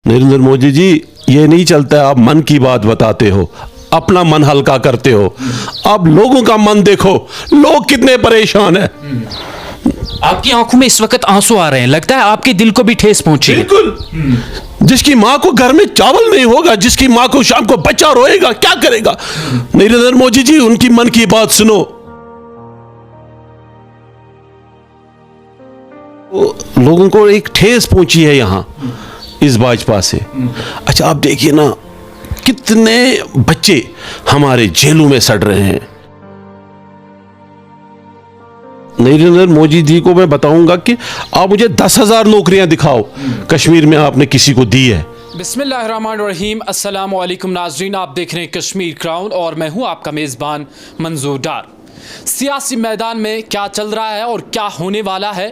नरेंद्र मोदी जी, ये नहीं चलता है आप मन की बात बताते हो, अपना मन हल्का करते हो। अब लोगों का मन देखो, लोग कितने परेशान हैं। आपकी आंखों में इस वक्त आंसू आ रहे हैं, लगता है आपके दिल को भी ठेस पहुंची है। बिल्कुल। जिसकी माँ को घर में चावल नहीं होगा, जिसकी माँ को शाम को बच्चा रोएगा, क्या करेगा? नरेंद्र मोदी जी, उनकी मन की बात सुनो। लोगों को एक ठेस पहुंची है यहां इस भाजपा से। अच्छा, आप देखिए ना, कितने बच्चे हमारे जेलों में सड़ रहे हैं। नरेंद्र मोदी जी को मैं बताऊंगा कि आप मुझे 10,000 नौकरियां दिखाओ कश्मीर में आपने किसी को दी है। बिस्मिल्लाहिर्रहमानिर्रहीम, अस्सलाम वालेकुम नाजरीन, आप देख रहे हैं कश्मीर क्राउन और मैं हूं आपका मेज़बान मंजूर डार। सियासी मैदान में क्या चल रहा है और क्या होने वाला है,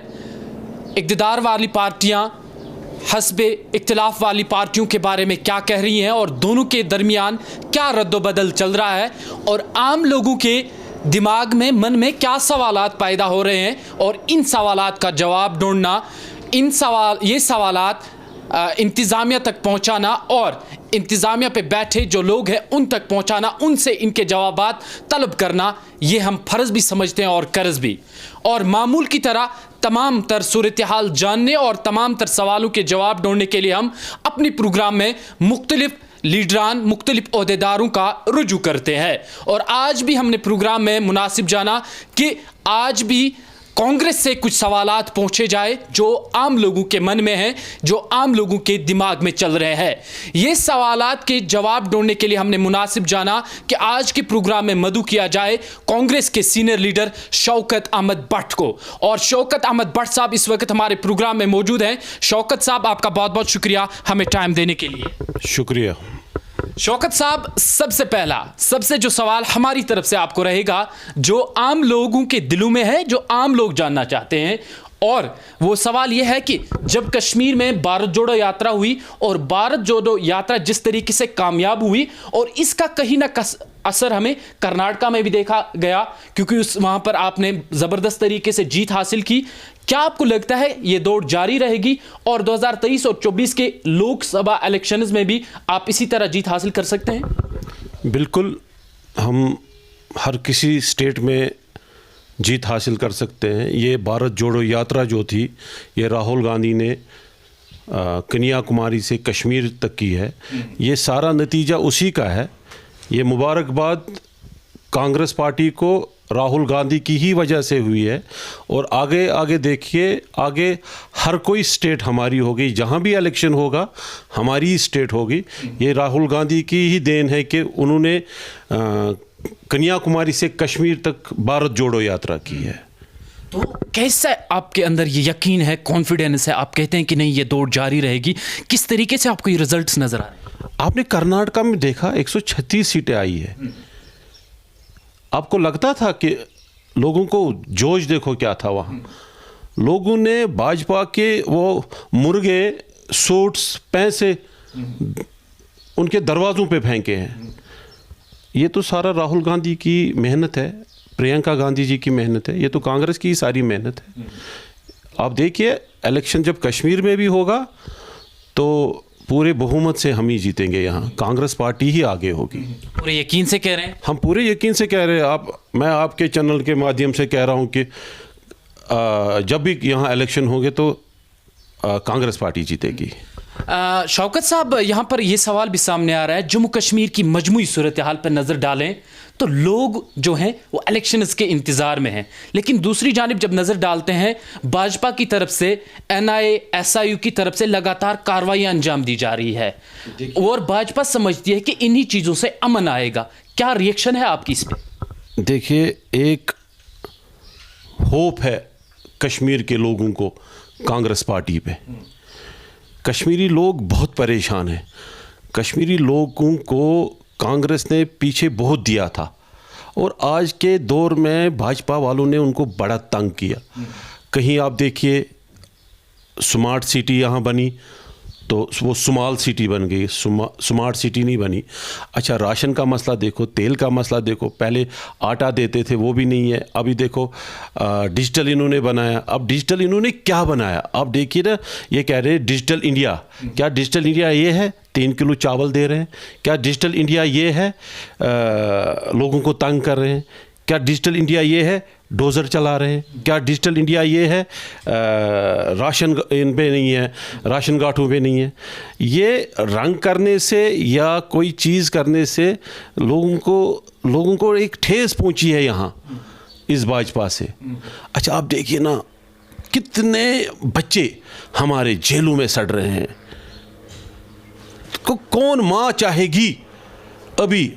इक़्तिदार वाली पार्टियां हस्बे इख्तिलाफ वाली पार्टियों के बारे में क्या कह रही हैं और दोनों के दरमियान क्या रद्दोबदल चल रहा है और आम लोगों के दिमाग में, मन में क्या सवालात पैदा हो रहे हैं और इन सवालात का जवाब ढूंढना, ये सवालात इंतज़ामिया तक पहुंचाना और इंतज़ामिया पे बैठे जो लोग हैं उन तक पहुंचाना, उनसे इनके जवाबात तलब करना, ये हम फ़र्ज़ भी समझते हैं और कर्ज़ भी। और मामूल की तरह तमाम तर सूरत हाल जानने और तमाम तर सवालों के जवाब ढूंढने के लिए हम अपनी प्रोग्राम में मुख्तलिफ लीडरान, मुख्तलिफ ओहदेदारों का रुजू करते हैं। और आज भी हमने प्रोग्राम में मुनासिब जाना कि आज भी कांग्रेस से कुछ सवालात पूछे जाए जो आम लोगों के मन में हैं, जो आम लोगों के दिमाग में चल रहे हैं। ये सवालात के जवाब ढूंढने के लिए हमने मुनासिब जाना कि आज के प्रोग्राम में मदऊ किया जाए कांग्रेस के सीनियर लीडर शौकत अहमद भट्ट को। और शौकत अहमद भट्ट साहब इस वक्त हमारे प्रोग्राम में मौजूद हैं। शौकत साहब, आपका बहुत बहुत शुक्रिया हमें टाइम देने के लिए। शुक्रिया। शौकत साहब, सबसे जो सवाल हमारी तरफ से आपको रहेगा, जो आम लोगों के दिलों में है, जो आम लोग जानना चाहते हैं, और वो सवाल ये है कि जब कश्मीर में भारत जोड़ो यात्रा हुई और भारत जोड़ो यात्रा जिस तरीके से कामयाब हुई और इसका कहीं ना असर हमें कर्नाटका में भी देखा गया, क्योंकि वहाँ पर आपने ज़बरदस्त तरीके से जीत हासिल की। क्या आपको लगता है ये दौड़ जारी रहेगी और 2023 और 24 के लोकसभा इलेक्शंस में भी आप इसी तरह जीत हासिल कर सकते हैं? बिल्कुल, हम हर किसी स्टेट में जीत हासिल कर सकते हैं। ये भारत जोड़ो यात्रा जो थी, ये राहुल गांधी ने कन्याकुमारी से कश्मीर तक की है। ये सारा नतीजा उसी का है। ये मुबारकबाद कांग्रेस पार्टी को राहुल गांधी की ही वजह से हुई है। और आगे देखिए, आगे हर कोई स्टेट हमारी होगी, जहाँ भी इलेक्शन होगा हमारी ही स्टेट होगी। ये राहुल गांधी की ही देन है कि उन्होंने कन्याकुमारी से कश्मीर तक भारत जोड़ो यात्रा की है। तो कैसा आपके अंदर ये यकीन है, कॉन्फिडेंस है, आप कहते हैं कि नहीं ये दौड़ जारी रहेगी? किस तरीके से आपको ये रिजल्ट्स नजर आ रहे हैं? आपने कर्नाटका में देखा 136 सीटें आई है। आपको लगता था कि लोगों को जोश देखो क्या था वहाँ। लोगों ने भाजपा के वो मुर्गे, सूट्स, पैसे उनके दरवाज़ों पे फेंके हैं। ये तो सारा राहुल गांधी की मेहनत है, प्रियंका गांधी जी की मेहनत है, ये तो कांग्रेस की ही सारी मेहनत है। आप देखिए, इलेक्शन जब कश्मीर में भी होगा तो पूरे बहुमत से हम ही जीतेंगे। यहाँ कांग्रेस पार्टी ही आगे होगी। पूरे यकीन से कह रहे हैं? हम पूरे यकीन से कह रहे हैं। मैं आपके चैनल के माध्यम से कह रहा हूँ कि जब भी यहाँ इलेक्शन होंगे तो कांग्रेस पार्टी जीतेगी। शौकत साहब, यहाँ पर यह सवाल भी सामने आ रहा है, जम्मू कश्मीर की मजमूई सूरत हाल पर नज़र डालें तो लोग जो हैं वो इलेक्शंस के इंतज़ार में हैं, लेकिन दूसरी जानिब जब नज़र डालते हैं भाजपा की तरफ से, NIA, SIU की तरफ से लगातार कार्रवाइयाँ अंजाम दी जा रही है और भाजपा समझती है कि इन्हीं चीज़ों से अमन आएगा। क्या रिएक्शन है आपकी इस पर? देखिए, एक होप है कश्मीर के लोगों को कांग्रेस पार्टी पे। कश्मीरी लोग बहुत परेशान हैं। कश्मीरी लोगों को कांग्रेस ने पीछे बहुत दिया था और आज के दौर में भाजपा वालों ने उनको बड़ा तंग किया। कहीं आप देखिए स्मार्ट सिटी यहाँ बनी तो वो स्मॉल सिटी बन गई, स्मार्ट सिटी नहीं बनी। अच्छा, राशन का मसला देखो, तेल का मसला देखो, पहले आटा देते थे वो भी नहीं है। अभी देखो डिजिटल इन्होंने बनाया। अब डिजिटल इन्होंने क्या बनाया? अब देखिए ना, ये कह रहे हैं डिजिटल इंडिया। क्या डिजिटल इंडिया ये है 3 किलो चावल दे रहे हैं? क्या डिजिटल इंडिया ये है लोगों को तंग कर रहे हैं? क्या डिजिटल इंडिया ये है डोज़र चला रहे हैं? क्या डिजिटल इंडिया ये है राशन इन पे नहीं है, राशन गांठों पे नहीं है? ये रंग करने से या कोई चीज़ करने से लोगों को एक ठेस पहुंची है यहाँ इस भाजपा से। अच्छा, आप देखिए ना, कितने बच्चे हमारे जेलों में सड़ रहे हैं। कौन माँ चाहेगी अभी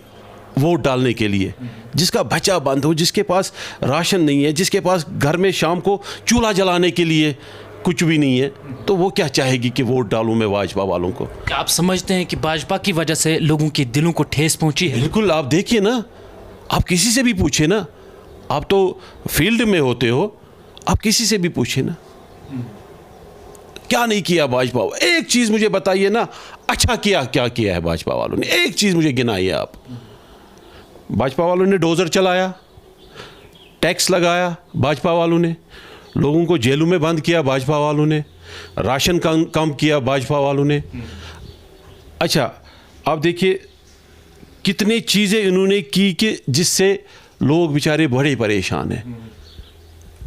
वोट डालने के लिए, जिसका बच्चा बंद हो, जिसके पास राशन नहीं है, जिसके पास घर में शाम को चूल्हा जलाने के लिए कुछ भी नहीं है, तो वो क्या चाहेगी कि वोट डालूं मैं भाजपा वालों को? क्या आप समझते हैं कि भाजपा की वजह से लोगों के दिलों को ठेस पहुंची है? बिल्कुल। आप देखिए ना, आप किसी से भी पूछे ना, आप तो फील्ड में होते हो, आप किसी से भी पूछे ना, क्या नहीं किया भाजपा? एक चीज़ मुझे बताइए ना, अच्छा क्या किया है भाजपा वालों ने? एक चीज़ मुझे गिनाइए आप। भाजपा वालों ने डोज़र चलाया, टैक्स लगाया भाजपा वालों ने, लोगों को जेलों में बंद किया भाजपा वालों ने, राशन कम किया भाजपा वालों ने। अच्छा, आप देखिए कितनी चीज़ें इन्होंने की कि जिससे लोग बेचारे बड़े परेशान हैं।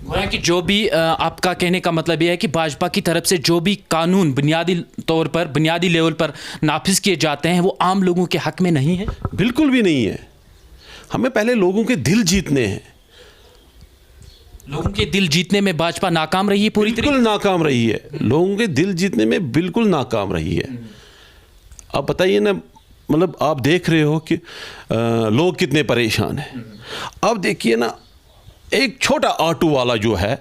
गोया कि जो भी आपका कहने का मतलब यह है कि भाजपा की तरफ से जो भी कानून बुनियादी तौर पर, बुनियादी लेवल पर नाफिज किए जाते हैं, वो आम लोगों के हक में नहीं है? बिल्कुल भी नहीं है। हमें पहले लोगों के दिल जीतने हैं। लोगों के दिल जीतने में भाजपा नाकाम रही है, पूरी तरीके? बिल्कुल नाकाम रही है। लोगों के दिल जीतने में बिल्कुल नाकाम रही है। आप बताइए ना, मतलब आप देख रहे हो कि लोग कितने परेशान हैं। अब देखिए ना, एक छोटा ऑटो वाला जो है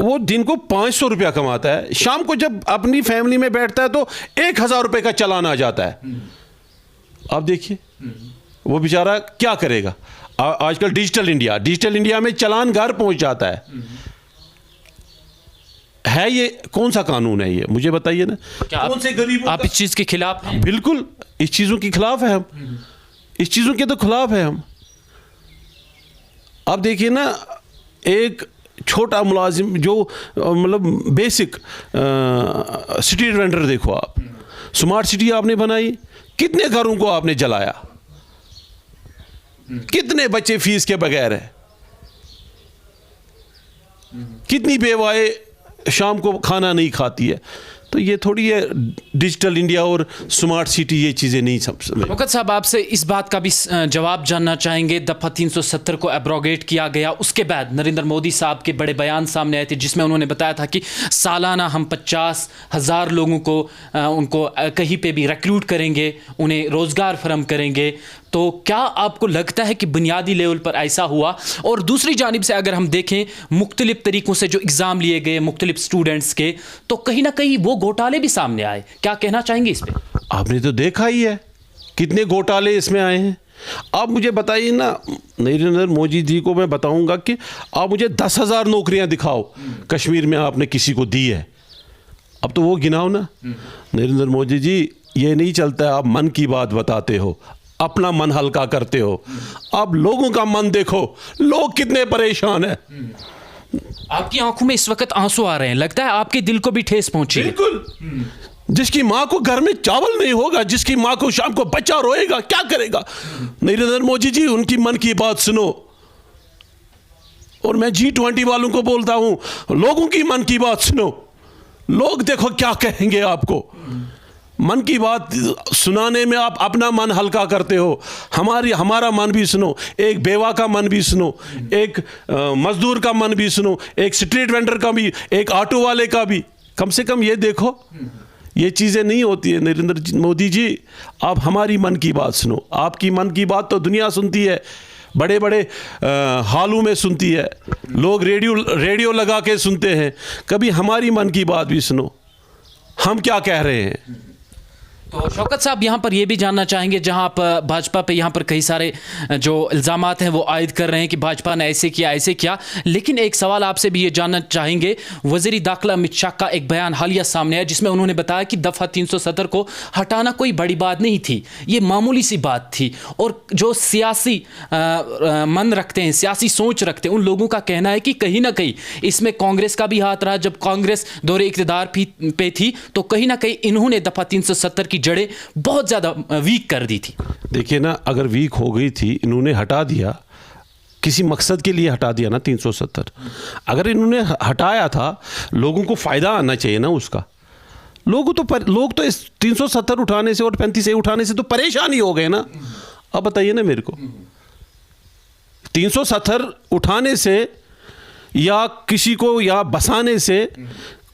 वो दिन को 500 रुपया कमाता है, शाम को जब अपनी फैमिली में बैठता है तो 1000 रुपये का चालान आ जाता है। आप देखिए वो बेचारा क्या करेगा। आजकल डिजिटल इंडिया में चालान घर पहुंच जाता है। ये कौन सा कानून है? ये मुझे बताइए ना। क्या कौन से गरीब आप इस चीज के खिलाफ हैं? बिल्कुल, इस चीजों के खिलाफ है हम। इस चीजों के तो खिलाफ है हम। अब देखिए ना, एक छोटा मुलाजिम जो मतलब बेसिक स्ट्रीट वेंडर, देखो आप, स्मार्ट सिटी आपने बनाई, कितने घरों को आपने जलाया, कितने बच्चे फीस के बगैर है, कितनी बेवाएं शाम को खाना नहीं खाती है। तो ये थोड़ी है डिजिटल इंडिया और स्मार्ट सिटी, ये चीज़ें नहीं समझ। वक़्त साहब, आपसे इस बात का भी जवाब जानना चाहेंगे। दफ़ा 370 को एब्रोगेट किया गया, उसके बाद नरेंद्र मोदी साहब के बड़े बयान सामने आए थे जिसमें उन्होंने बताया था कि सालाना हम 50,000 लोगों को उनको कहीं पे भी रिक्रूट करेंगे, उन्हें रोज़गार फराहम करेंगे। तो क्या आपको लगता है कि बुनियादी लेवल पर ऐसा हुआ? और दूसरी जानिब से अगर हम देखें, मुख्तलिफ तरीक़ों से जो एग्ज़ाम लिए गए मुख्तलिफ स्टूडेंट्स के, तो कहीं ना कहीं वो घोटाले भी सामने आए। क्या कहना चाहेंगे इस पर? आपने तो देखा ही है कितने घोटाले इसमें आए हैं। आप मुझे बताइए ना, नरेंद्र मोदी जी को मैं बताऊंगा कि आप मुझे 10,000 नौकरियां दिखाओ कश्मीर में आपने किसी को दी है। अब तो वो गिनाओ ना। नरेंद्र मोदी जी, ये नहीं चलता है आप मन की बात बताते हो, अपना मन हल्का करते हो। अब लोगों का मन देखो, लोग कितने परेशान हैं। आपकी आंखों में इस वक्त आंसू आ रहे हैं, लगता है आपके दिल को भी ठेस पहुंची है। बिल्कुल। जिसकी माँ को घर में चावल नहीं होगा, जिसकी माँ को शाम को बच्चा रोएगा, क्या करेगा? नरेंद्र मोदी जी, उनकी मन की बात सुनो। और मैं G20 वालों को बोलता हूं, लोगों की मन की बात सुनो। लोग देखो क्या कहेंगे आपको। मन की बात सुनाने में आप अपना मन हल्का करते हो, हमारा मन भी सुनो, एक बेवा का मन भी सुनो, एक मजदूर का मन भी सुनो, एक स्ट्रीट वेंडर का भी, एक ऑटो वाले का भी। कम से कम ये देखो, ये चीज़ें नहीं होती है। नरेंद्र मोदी जी, आप हमारी मन की बात सुनो। आपकी मन की बात तो दुनिया सुनती है, बड़े बड़े हालों में सुनती है, लोग रेडियो लगा के सुनते हैं। कभी हमारी मन की बात भी सुनो, हम क्या कह रहे हैं। तो शौकत साहब यहाँ पर ये भी जानना चाहेंगे, जहाँ आप भाजपा पे यहाँ पर कई सारे जो इल्ज़ामात हैं वो आयद कर रहे हैं कि भाजपा ने ऐसे किया, लेकिन एक सवाल आपसे भी ये जानना चाहेंगे, वज़ीर दाखिला अमित शाह का एक बयान हालिया सामने आया जिसमें उन्होंने बताया कि दफ़ा 370 को हटाना कोई बड़ी बात नहीं थी, ये मामूली सी बात थी। और जो सियासी मन रखते हैं, सियासी सोच रखते हैं, उन लोगों का कहना है कि कहीं ना कहीं इसमें कांग्रेस का भी हाथ रहा। जब कांग्रेस दौरे इक़्तिदार पे थी तो कहीं ना कहीं इन्होंने दफ़ा 370 की जड़ें बहुत ज़्यादा वीक कर दी थी। देखिए ना, अगर वीक हो गई थी, इन्होंने हटा दिया, किसी मकसद के लिए हटा दिया ना 370। अगर इन्होंने हटाया था, लोगों को फ़ायदा आना चाहिए ना उसका। लोग तो इस 370 उठाने से और 35A उठाने से तो परेशान ही हो गए ना। अब बताइए ना मेरे को, 370 उठाने से या किसी को या बसाने से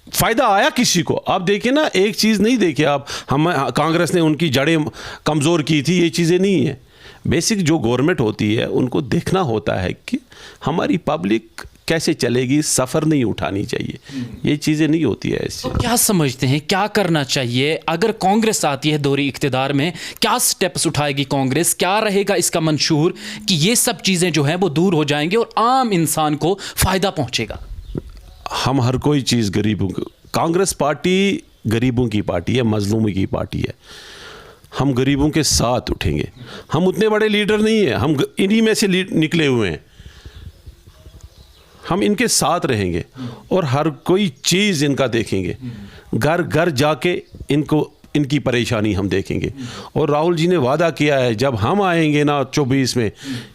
फ़ायदा आया किसी को? आप देखिए ना, एक चीज़ नहीं देखिए आप, हम कांग्रेस ने उनकी जड़ें कमज़ोर की थी, ये चीज़ें नहीं है। बेसिक जो गवर्नमेंट होती है उनको देखना होता है कि हमारी पब्लिक कैसे चलेगी, सफ़र नहीं उठानी चाहिए, ये चीज़ें नहीं होती है ऐसी। तो क्या समझते हैं क्या करना चाहिए अगर कांग्रेस आती है दौरे इक़्तिदार में? क्या स्टेप्स उठाएगी कांग्रेस? क्या रहेगा इसका मंशूर कि ये सब चीज़ें जो हैं वो दूर हो जाएंगी और आम इंसान को फ़ायदा पहुँचेगा? हम हर कोई चीज़ गरीबों को, कांग्रेस पार्टी गरीबों की पार्टी है, मजलूमों की पार्टी है। हम गरीबों के साथ उठेंगे। हम उतने बड़े लीडर नहीं हैं, हम इन्हीं में से निकले हुए हैं। हम इनके साथ रहेंगे और हर कोई चीज़ इनका देखेंगे, घर घर जाके इनकी परेशानी हम देखेंगे। और राहुल जी ने वादा किया है, जब हम आएंगे ना 24 में,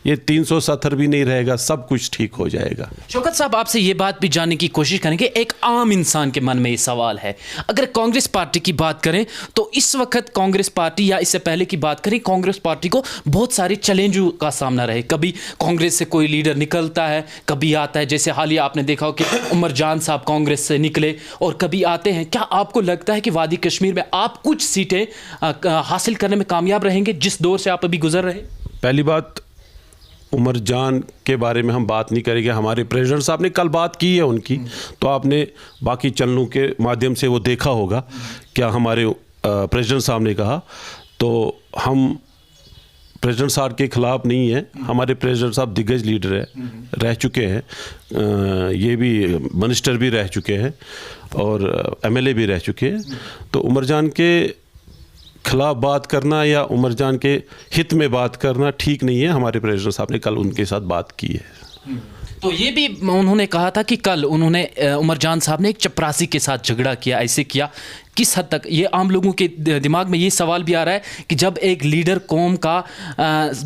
ये 370 भी नहीं रहेगा, सब कुछ ठीक हो जाएगा। शौकत साहब, आपसे ये बात भी जानने की कोशिश करेंगे, एक आम इंसान के मन में ये सवाल है, अगर कांग्रेस पार्टी की बात करें तो इस वक्त कांग्रेस पार्टी, या इससे पहले की बात करें, कांग्रेस पार्टी को बहुत सारे चैलेंजों का सामना रहे। कभी कांग्रेस से कोई लीडर निकलता है, कभी आता है, जैसे हालिया आपने देखा हो कि उमर जान साहब कांग्रेस से निकले, और कभी आते हैं। क्या आपको लगता है कि वादी कश्मीर में आप कुछ सीटें हासिल करने में कामयाब रहेंगे जिस दौर से आप अभी गुजर रहे हैं? पहली बात, उमर जान के बारे में हम बात नहीं करेंगे। हमारे प्रेसिडेंट साहब ने कल बात की है उनकी, तो आपने बाकी चैनलों के माध्यम से वो देखा होगा क्या हमारे प्रेसिडेंट साहब ने कहा। तो हम प्रेसिडेंट साहब के ख़िलाफ़ नहीं है। हमारे प्रेसिडेंट साहब दिग्गज लीडर है, रह चुके हैं, ये भी मिनिस्टर भी रह चुके हैं और MLA भी रह चुके हैं। तो उमर जान के खिलाफ बात करना या उमर जान के हित में बात करना ठीक नहीं है। हमारे प्रेसिडेंट साहब ने कल उनके साथ बात की है। तो ये भी उन्होंने कहा था कि कल उन्होंने उमर जान साहब ने एक चपरासी के साथ झगड़ा किया, ऐसे किया। किस हद तक ये आम लोगों के दिमाग में ये सवाल भी आ रहा है कि जब एक लीडर कौम का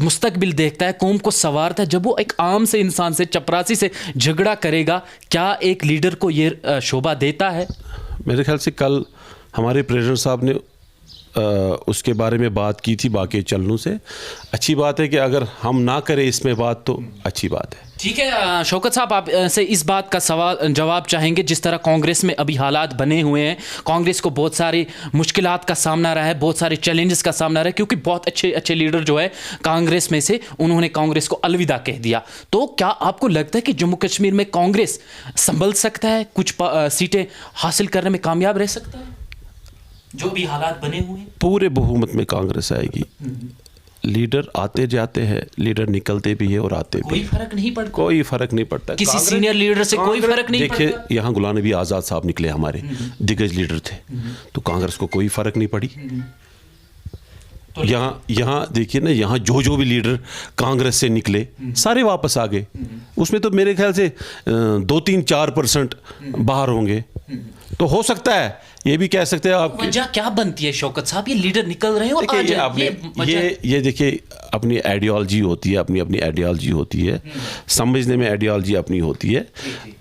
मुस्तकबिल देखता है, कौम को संवारता है, जब वो एक आम से इंसान से, चपरासी से झगड़ा करेगा, क्या एक लीडर को ये शोभा देता है? मेरे ख्याल से कल हमारे प्रेसिडेंट साहब ने उसके बारे में बात की थी बाकी चैनलों से। अच्छी बात है कि अगर हम ना करें इसमें बात तो अच्छी बात है। ठीक है शौकत साहब, आप से इस बात का जवाब चाहेंगे, जिस तरह कांग्रेस में अभी हालात बने हुए हैं, कांग्रेस को बहुत सारी मुश्किलात का सामना रहा है, बहुत सारे चैलेंजेस का सामना रहा है, क्योंकि बहुत अच्छे लीडर जो है कांग्रेस में से, उन्होंने कांग्रेस को अलविदा कह दिया। तो क्या आपको लगता है कि जम्मू कश्मीर में कांग्रेस संभल सकता है, कुछ सीटें हासिल करने में कामयाब रह सकता है जो भी हालात बने हुए हैं? पूरे बहुमत में कांग्रेस आएगी। लीडर आते जाते हैं, लीडर निकलते भी है और आते भी। कोई फर्क नहीं पड़ता? कोई फर्क नहीं पड़ता। किसी सीनियर लीडर से कोई फर्क नहीं पड़ता? देखिए, यहाँ गुलाम नबी आज़ाद साहब निकले, हमारे दिग्गज लीडर थे, तो कांग्रेस को कोई फर्क नहीं पड़ी। तो यहाँ देखिए ना, यहाँ जो भी लीडर कांग्रेस से निकले सारे वापस आ गए। उसमें तो मेरे ख्याल से 2-3-4% बाहर होंगे। तो हो सकता है, ये भी कह सकते हैं आप। वजह क्या बनती है शौकत साहब, ये लीडर निकल रहे हैं और ये देखिए, अपनी आइडियोलॉजी होती है, अपनी आइडियोलॉजी होती है, समझने में आइडियोलॉजी अपनी होती है।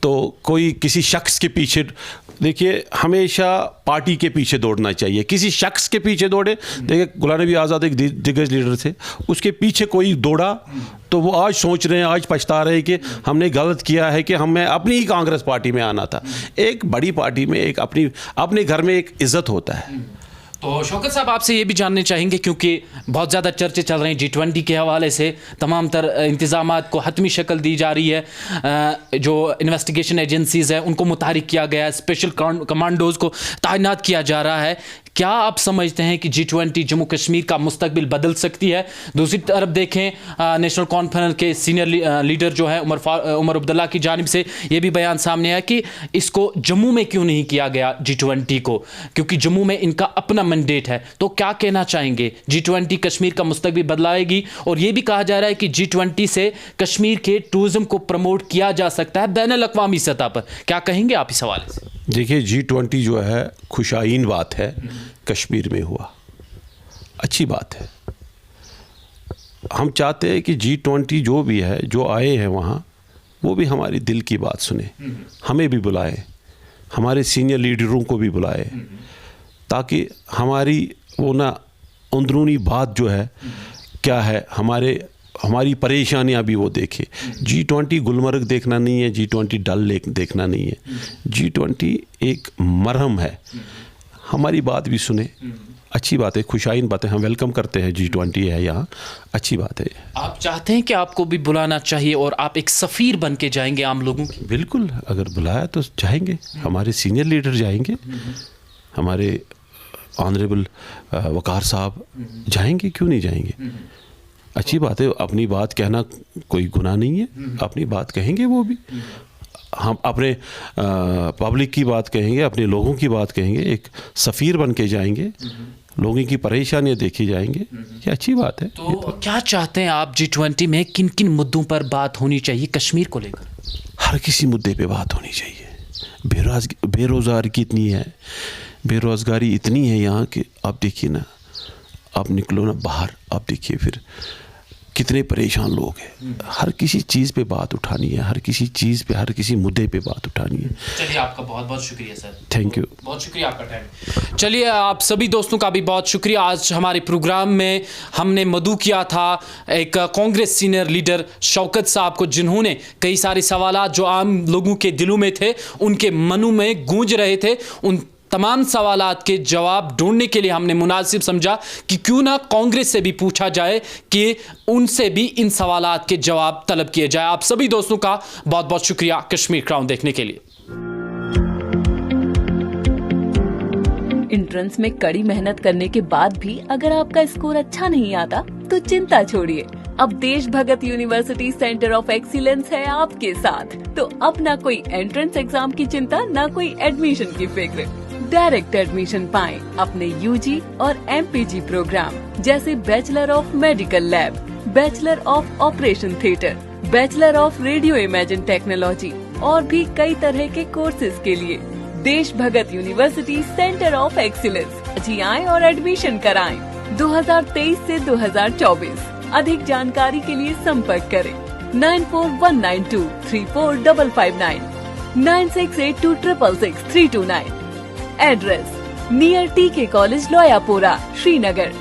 तो कोई किसी शख्स के पीछे, देखिए, हमेशा पार्टी के पीछे दौड़ना चाहिए, किसी शख्स के पीछे दौड़े। देखिए, गुलाम नबी आज़ाद एक दिग्गज लीडर थे, उसके पीछे कोई दौड़ा तो वो आज सोच रहे हैं, आज पछता रहे हैं कि हमने गलत किया है कि हमें अपनी ही कांग्रेस पार्टी में आना था। एक बड़ी पार्टी में एक अपने घर में एक इज्जत होता है। तो शौकत साहब, आपसे ये भी जानने चाहेंगे, क्योंकि बहुत ज़्यादा चर्चे चल रहे हैं G20 के हवाले से, तमाम इंतज़ामात को हतमी शक्ल दी जा रही है, जो इन्वेस्टिगेशन एजेंसीज़ हैं उनको मुतहरिक किया गया है, स्पेशल कमांडोज़ को तैनात किया जा रहा है। क्या आप समझते हैं कि G20 जम्मू कश्मीर का मुस्तकबिल बदल सकती है? दूसरी तरफ देखें नेशनल कॉन्फ्रेंस के सीनियर लीडर जो है उमर अब्दुल्ला की जानिब से ये भी बयान सामने आया कि इसको जम्मू में क्यों नहीं किया गया G20 को, क्योंकि जम्मू में इनका अपना मैंडेट है। तो क्या कहना चाहेंगे, G20 कश्मीर का मुस्तकबिल बदलाएगी? और ये भी कहा जा रहा है कि G20 से कश्मीर के टूरिज्म को प्रमोट किया जा सकता है बैनुल-अक़वामी सतह पर। क्या कहेंगे आप इस हवाले से? देखिए, G20 जो है खुशाइन बात है, कश्मीर में हुआ अच्छी बात है। हम चाहते हैं कि G20 जो भी है, जो आए हैं वहाँ, वो भी हमारी दिल की बात सुने, हमें भी बुलाए, हमारे सीनियर लीडरों को भी बुलाए, ताकि हमारी वो ना अंदरूनी बात जो है क्या है, हमारी परेशानियां भी वो देखे। G20 गुलमर्ग देखना नहीं है, G20 डल लेक देखना नहीं है, G20 एक मरहम है, हमारी बात भी सुने। अच्छी बात है, खुशाइन बात है, हम वेलकम करते हैं G20 है यहाँ, अच्छी बात है। आप चाहते हैं कि आपको भी बुलाना चाहिए और आप एक सफ़ीर बन के जाएंगे आम लोगों की? बिल्कुल, अगर बुलाया तो जाएंगे, हमारे सीनियर लीडर जाएंगे, हमारे ऑनरेबल वकार साहब जाएंगे, क्यों नहीं जाएंगे? अच्छी बात है, अपनी बात कहना कोई गुनाह नहीं है, अपनी बात कहेंगे वो भी, हम अपने पब्लिक की बात कहेंगे, अपने लोगों की बात कहेंगे, एक सफ़ीर बन के जाएंगे, लोगों की परेशानियां देखी जाएंगे, ये अच्छी बात है। तो क्या चाहते हैं आप G20 में किन किन मुद्दों पर बात होनी चाहिए कश्मीर को लेकर? हर किसी मुद्दे पे बात होनी चाहिए। बेरोज़गारी इतनी है, बेरोज़गारी इतनी है यहाँ कि आप देखिए ना, आप निकलो ना बाहर, आप देखिए फिर कितने परेशान लोग हैं। हर किसी चीज़ पे बात उठानी है, हर किसी चीज़ पे, हर किसी मुद्दे पे बात उठानी है। चलिए, आपका बहुत बहुत शुक्रिया सर। थैंक यू, बहुत शुक्रिया आपका टाइम। चलिए, आप सभी दोस्तों का भी बहुत शुक्रिया। आज हमारे प्रोग्राम में हमने मदऊ किया था एक कांग्रेस सीनियर लीडर शौकत साहब को, जिन्होंने कई सारे सवाल जो आम लोगों के दिलों में थे, उनके मनों में गूंज रहे थे, उन तमाम सवालात के जवाब ढूंढने के लिए हमने मुनासिब समझा कि क्यों ना कांग्रेस से भी पूछा जाए कि उनसे भी इन सवालात के जवाब तलब किए जाए। आप सभी दोस्तों का बहुत बहुत शुक्रिया कश्मीर क्राउन देखने के लिए। एंट्रेंस में कड़ी मेहनत करने के बाद भी अगर आपका स्कोर अच्छा नहीं आता तो चिंता छोड़िए, अब देश भगत यूनिवर्सिटी सेंटर ऑफ एक्सीलेंस है आपके साथ। तो अब ना कोई एंट्रेंस एग्जाम की चिंता, ना कोई एडमिशन की फिक्र। डायरेक्ट एडमिशन पाएं अपने यूजी और एमपीजी प्रोग्राम जैसे bachelor of medical lab, bachelor of operation theatre, bachelor of radio imagine technology और भी कई तरह के कोर्सेज के लिए देश भगत यूनिवर्सिटी सेंटर ऑफ एक्सीलेंस जी आएं और एडमिशन कराएं 2023 से 2024। अधिक जानकारी के लिए संपर्क करें 9419234559, 9682666329। एड्रेस नियर टीके कॉलेज लोयापुरा, श्रीनगर।